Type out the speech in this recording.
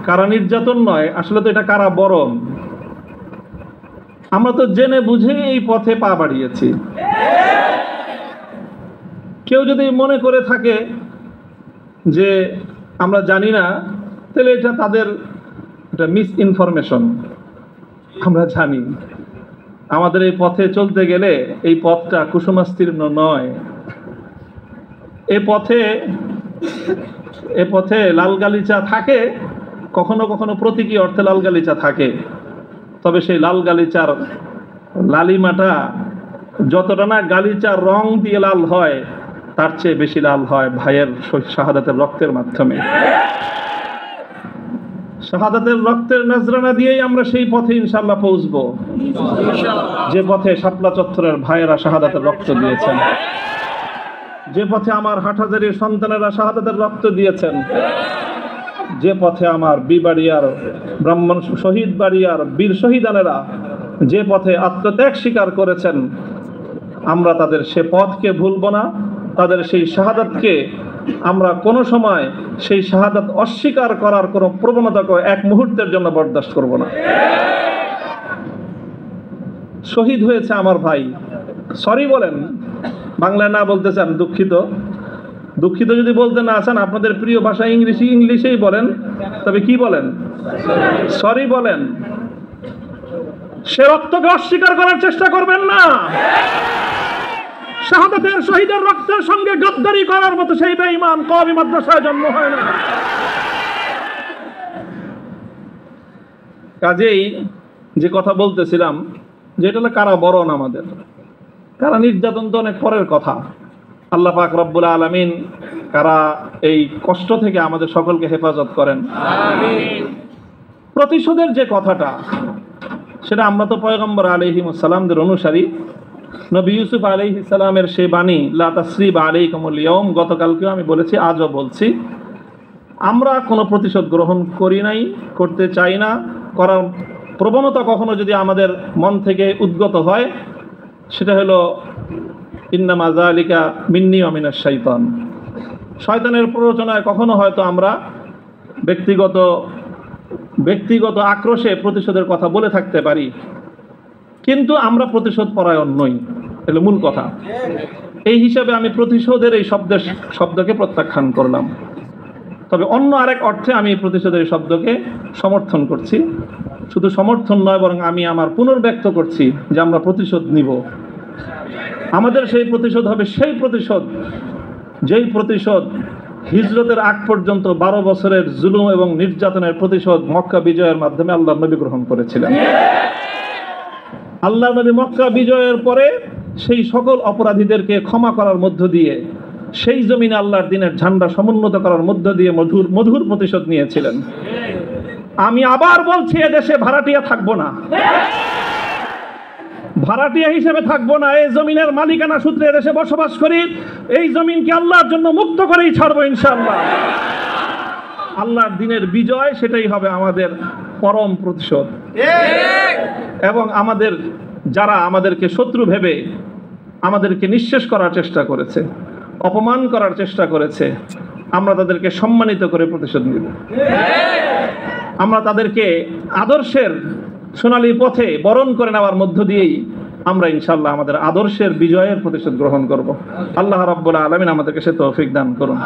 কারা নির্যাতন নয়, আসলে তো এটা কারাবরণ। আমরা তো জেনে বুঝে এই পথে পা বাড়িয়েছি। কেউ যদি মনে করে থাকে যে আমরা জানি না, তাহলে এটা তাদের মিস ইনফরমেশন। আমরা জানি আমাদের এই পথে চলতে গেলে এই পথটা কুসুমাস্তীর্ণ নয়। এ পথে লাল গালিচা থাকে, কখনো কখনো প্রতীকী অর্থে লাল গালিচা থাকে, তবে সেই লাল গালিচার লালিমাটা যতটা না গালিচার রং দিয়ে লাল হয়, তার চেয়ে বেশি লাল হয় ভাইয়ের শাহাদাতের রক্তের মাধ্যমে। শাহাদাতের রক্তের নজরানা দিয়েই আমরা সেই পথে ইনশাআল্লাহ পৌঁছবো, যে পথে শাপলা চত্বরের ভাইয়েরা শাহাদাতের রক্ত দিয়েছেন, যে পথে আমার হাটহাজারীর সন্তানেরা শাহাদাতের রক্ত দিয়েছেন, যে পথে আমার বিবাড়িয়ার ব্রাহ্মণ শহীদ বাড়িয়ার বীর শহীদানেরা যে পথে আত্মত্যাগ স্বীকার করেছেন, আমরা তাদের সে পথকে ভুলব না। তাদের সেই শাহাদাতকে আমরা কোনো সময় সেই শাহাদাত অস্বীকার করার কোনো প্রবণতাকে এক মুহূর্তের জন্য বরদাস্ত করব না। শহীদ হয়েছে আমার ভাই, সরি বলেন। বাংলায় না বলতে চান দুঃখিত, দুঃখিত যদি বলতে না চান আপনাদের প্রিয় ভাষা ইংলিশেই বলেন, তবে কি বলেন? সরি বলেন। সে রক্তকে অস্বীকার করার চেষ্টা করবেন না। শাহাদাতের শহীদের রক্তের সঙ্গে গদ্দারি করার মতো সেই বেঈমান কওমি মাদ্রাসায় জন্ম হয় না। কাজেই যে কথা বলতেছিলাম, যেটা হলো কারাবরণ আমাদের। কারা নির্যাতন তো অনেক পরের কথা। আল্লাহ পাক রব্বুল আলামিন কারা এই কষ্ট থেকে আমাদের সকলকে হেফাজত করেন। আমিন। প্রতিশোধের যে কথাটা, সেটা আমরা তো পয়গম্বর আলাইহিস সালামদের অনুসারী। নবী ইউসুফ আলাইহিস সালামের সেই বাণী, লা তাসরিবা আলাইকুমুল ইয়াউম, গতকালকেও আমি বলেছি, আজও বলছি, আমরা কোনো প্রতিশোধ গ্রহণ করি নাই, করতে চাই না। করার প্রবণতা কখনো যদি আমাদের মন থেকে উদ্গত হয়, সেটা হলো ইন্নামা যালিকা মিন্নী ওয়া মিনাশ শাইতান। শয়তানের প্ররোচনায় কখনো হয়তো আমরা ব্যক্তিগত আক্রোশে প্রতিশোধের কথা বলে থাকতে পারি, কিন্তু আমরা প্রতিশোধ পরায়ণ নই, এটা মূল কথা। এই হিসাবে আমি প্রতিশোধের এই শব্দকে প্রত্যাখ্যান করলাম। তবে অন্য আরেক অর্থে আমি প্রতিশোধের শব্দকে সমর্থন করছি। শুধু সমর্থন নয়, বরং আমি আমার পুনর্ব্যক্ত করছি যে আমরা প্রতিশোধ নিব। আমাদের সেই প্রতিশোধ হবে সেই প্রতিশোধ, যেই প্রতিশোধ হিজরতের আগ পর্যন্ত 12 বছরের জুলুম এবং নির্যাতনের প্রতিশোধ মক্কা বিজয়ের মাধ্যমে আল্লাহর নবী গ্রহণ করেছিলেন। আল্লাহর নবী মক্কা বিজয়ের পরে সেই সকল অপরাধীদেরকে ক্ষমা করার মধ্য দিয়ে, সেই জমিনে আল্লাহর দ্বীনের ঝান্ডা সমুন্নত করার মধ্য দিয়ে মধুর প্রতিশোধ নিয়েছিলেন। আমি আবার বলছি, এদেশে ভাড়াটিয়া থাকবো না, ভাড়াটিয়া হিসেবে থাকবো না। এই জমিনের মালিকানা সূত্রে এদেশে বসবাস করি। এই জমিনকে আল্লাহর জন্য মুক্ত করেই ছাড়বো ইনশাআল্লাহ। আল্লাহর দ্বীনের বিজয়, সেটাই হবে আমাদের পরম প্রতিশোধ। এবং যারা আমাদেরকে শত্রু ভেবে আমাদেরকে নিঃশেষ করার চেষ্টা করেছে, অপমান করার চেষ্টা করেছে, আমরা তাদেরকে সম্মানিত করে প্রতিশোধ নিব। আমরা তাদেরকে আদর্শের সোনালী পথে বরণ করে নেওয়ার মধ্য দিয়েই আমরা ইনশাআল্লাহ আমাদের আদর্শের বিজয়ের প্রতিশোধ গ্রহণ করব। আল্লাহ রাব্বুল আলামিন আমাদেরকে সে তৌফিক দান করুন।